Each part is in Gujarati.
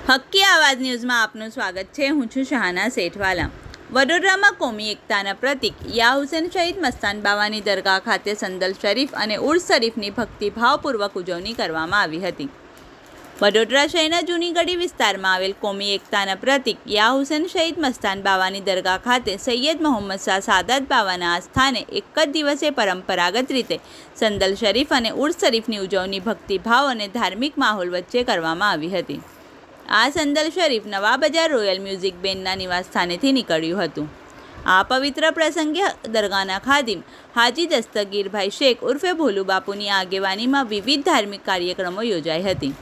હક્કી આવાજ ન્યૂઝમાં આપનું સ્વાગત છે। હું છું શહાના સેઠવાલા। વડોદરામાં કોમી એકતાના પ્રતીક યા હુસેન શહીદ મસ્તાન બાવાની દરગાહ ખાતે સંદલ શરીફ અને ઉર્સ શરીફની ભક્તિભાવપૂર્વક ઉજવણી કરવામાં આવી હતી। વડોદરા શહેરના જૂની ગઢી વિસ્તારમાં આવેલ કોમી એકતાના પ્રતીક યા હુસેન શહીદ મસ્તાન બાવાની દરગાહ ખાતે સૈયદ મોહમ્મદ શાહ સાદાત બાવાના આસ્થાને એક જ દિવસે પરંપરાગત રીતે સંદલ શરીફ અને ઉર્સ શરીફની ઉજવણી ભક્તિભાવ અને ધાર્મિક માહોલ વચ્ચે કરવામાં આવી હતી। આ સંદલ શરીફ નવા બજાર રોયલ મ્યુઝિક બેન્ડના નિવાસસ્થાનેથી નીકળ્યું હતું। આ પવિત્ર પ્રસંગે દરગાહના ખાદિમ હાજી દસ્તગીરભાઈ શેખ ઉર્ફે ભોલુ બાપુની આગેવાનીમાં વિવિધ ધાર્મિક કાર્યક્રમો યોજાઈ હતી।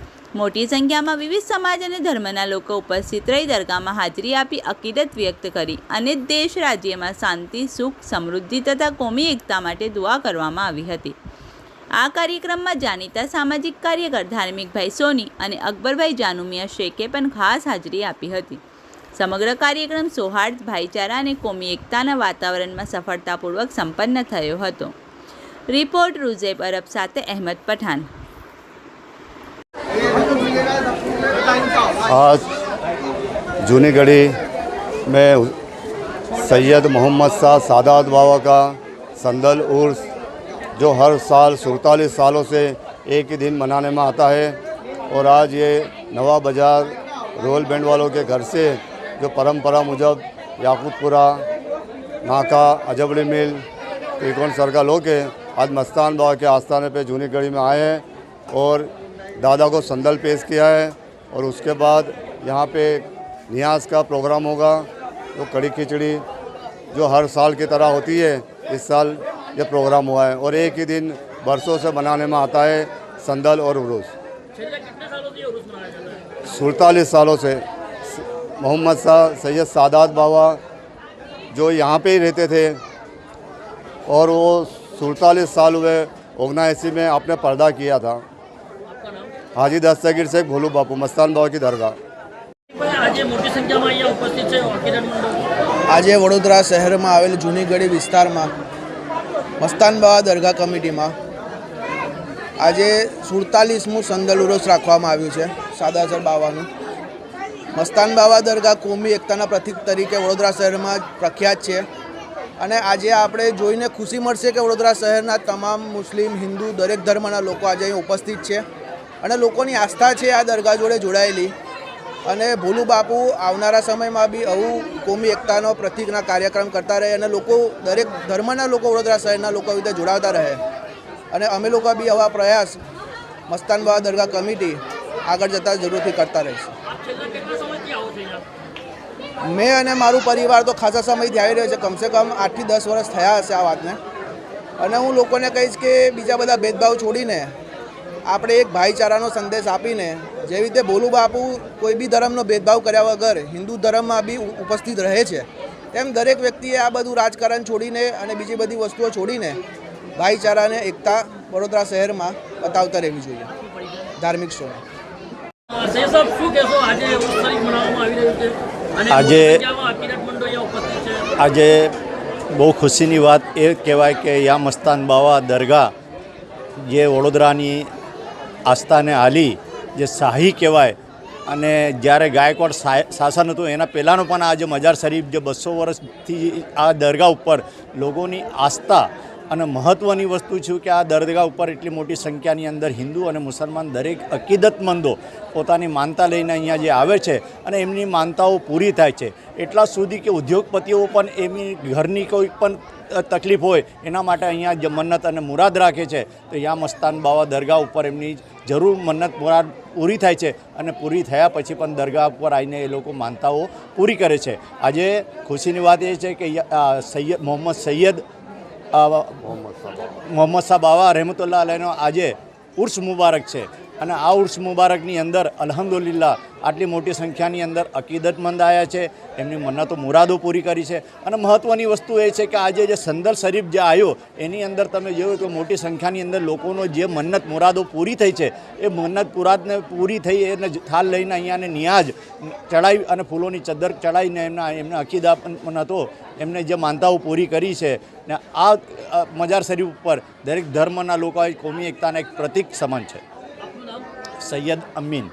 મોટી સંખ્યામાં વિવિધ સમાજ અને ધર્મના લોકો ઉપસ્થિત રહી દરગાહમાં હાજરી આપી અકીદત વ્યક્ત કરી અને દેશ રાજ્યમાં શાંતિ, સુખ, સમૃદ્ધિ તથા કોમી એકતા માટે દુઆ કરવામાં આવી હતી। આ કાર્યક્રમમાં જાણીતા સામાજિક કાર્યકર ધાર્મિકભાઈ સોની અને અકબરભાઈ જાનુમિયા શેખે પણ ખાસ હાજરી આપી હતી। સમગ્ર કાર્યક્રમ સૌહાર્દ, ભાઈચારા અને કોમી એકતાના વાતાવરણમાં સફળતાપૂર્વક સંપન્ન થયો હતો। રિપોર્ટ રૂઝેબ અરબ સાથે અહેમદ પઠાન। आज जूनी गढ़ी में सैयद मोहम्मद शाह सादात बाबा का संदल उर्स जो हर साल 47 सालों से एक ही दिन मनाने में आता है और आज ये नवा बाज़ार रोयल बैंड वालों के घर से जो परंपरा मुजब याकूतपुरा, नाका, अजबड़ी मिल, त्रिकोण सर्कल होके आज मस्तान बाबा के आस्थाने पे जूनी गढ़ी में आए हैं और दादा को संदल पेश किया है। और उसके बाद यहाँ पे नियाज का प्रोग्राम होगा, जो कड़ी खिचड़ी जो हर साल की तरह होती है इस साल ये प्रोग्राम हुआ है और एक ही दिन बरसों से मनाने में आता है संदल और उर्स। 47 सालों से मोहम्मद शाह सैयद सादात बाबा जो यहाँ पे ही रहते थे और वो 47 साल हुए 79 में आपने पर्दा किया था। हाजी दस्तगीर शेख भोलू बापू मस्तान बाबा की दरगाह। आज वडोदरा शहर में आवेल जूनी गढ़ी विस्तार में मस्तान बाबा दरगाह कमिटी में आज 47मु संदल उर्स राखवामां आव्युं छे। सादात बाबानुं मस्तान बाबा दरगाह कोमी एकताना प्रतीक तरीके वडोदरा शहर में प्रख्यात है। અને આજે આપણે જોઈને ખુશી મળશે કે વડોદરા શહેરના તમામ મુસ્લિમ, હિન્દુ દરેક ધર્મના લોકો આજે અહીં ઉપસ્થિત છે અને લોકોની આસ્થા છે આ દરગાહ જોડે જોડાયેલી। અને ભોલુ બાપુ આવનારા સમયમાં બી આવું કોમી એકતાનો પ્રતીકના કાર્યક્રમ કરતા રહે અને લોકો દરેક ધર્મના લોકો વડોદરા શહેરના લોકો રીતે જોડાતા રહે અને અમે લોકો બી આવા પ્રયાસ મસ્તાન બાબા દરગાહ કમિટી આગળ જતાં જરૂરથી કરતા રહીશું। मैं અને મારું પરિવાર તો ખાસા સમયથી આવી રહ્યો છે, કમસે કમ 8 થી 10 વર્ષ થયા હશે આ વાતને। અને હું લોકોને કહીશ કે બીજા બધા ભેદભાવ છોડીને આપણે એક ભાઈચારાનો સંદેશ આપીને જેવી રીતે ભોલુ બાપુ કોઈ બી ધર્મનો ભેદભાવ કર્યા વગર હિન્દુ ધર્મમાં બી ઉપસ્થિત રહે છે તેમ દરેક વ્યક્તિએ આ બધું રાજકારણ છોડીને અને બીજી બધી વસ્તુઓ છોડીને ભાઈચારાને એકતા વડોદરા શહેરમાં બતાવતા રહેવી જોઈએ। ધાર્મિક શો આજે બહુ ખુશીની વાત એ કહેવાય કે યા મસ્તાન બાવા દરગાહ જે વડોદરાની આસ્થાને હાલી જે શાહી કહેવાય અને જ્યારે ગાયકવાડ શાસન હતું એના પહેલાંનો પણ આ જે મજાર શરીફ જે 200 વર્ષથી આ દરગાહ ઉપર લોકોની આસ્થા અને મહત્ત્વની વસ્તુ છે કે આ દરગાહ ઉપર એટલી મોટી સંખ્યાની અંદર હિન્દુ અને મુસલમાન દરેક અકીદતમંદો પોતાની માનતા લઈને અહીંયા જે આવે છે અને એમની માનતાઓ પૂરી થાય છે। એટલા સુધી કે ઉદ્યોગપતિઓ પણ એમની ઘરની કોઈ પણ તકલીફ હોય એના માટે અહીંયા જ મન્નત અને મુરાદ રાખે છે તો યા મસ્તાન બાવા દરગાહ ઉપર એમની જરૂર મન્નત મુરાદ પૂરી થાય છે અને પૂરી થયા પછી પણ દરગાહ ઉપર આવીને એ લોકો માનતાઓ પૂરી કરે છે। આજે ખુશીની વાત એ છે કે મોહમ્મદ શાહ બાવા રહેમતુલ્લાહ અલૈનો આજે ઉર્સ મુબારક છે અને આ ઉર્સ મુબારકની અંદર અલ્હમ્દુલિલ્લાહ આટલી મોટી સંખ્યાની અંદર અકીદતમંદ આવ્યા છે, એમની મન્નતો મુરાદો પૂરી કરી છે। અને મહત્ત્વની વસ્તુ એ છે કે આજે જે સંદલ શરીફ જે આવ્યો એની અંદર તમે જોયું કે મોટી સંખ્યાની અંદર લોકોનો જે મન્નત મુરાદો પૂરી થઈ છે એ મન્નત મુરાદને પૂરી થઈ એને થાલ લઈને અહીંયાને નિયાજ ચડાવી અને ફૂલોની ચદ્દર ચડાવીને એમના અકીદા મન્નતો એમને જે માનતાઓ પૂરી કરી છે ને આ મજાર શરીફ ઉપર દરેક ધર્મના લોકો કોમી એકતાના એક પ્રતીક સમાન છે। સૈયદ અમીન।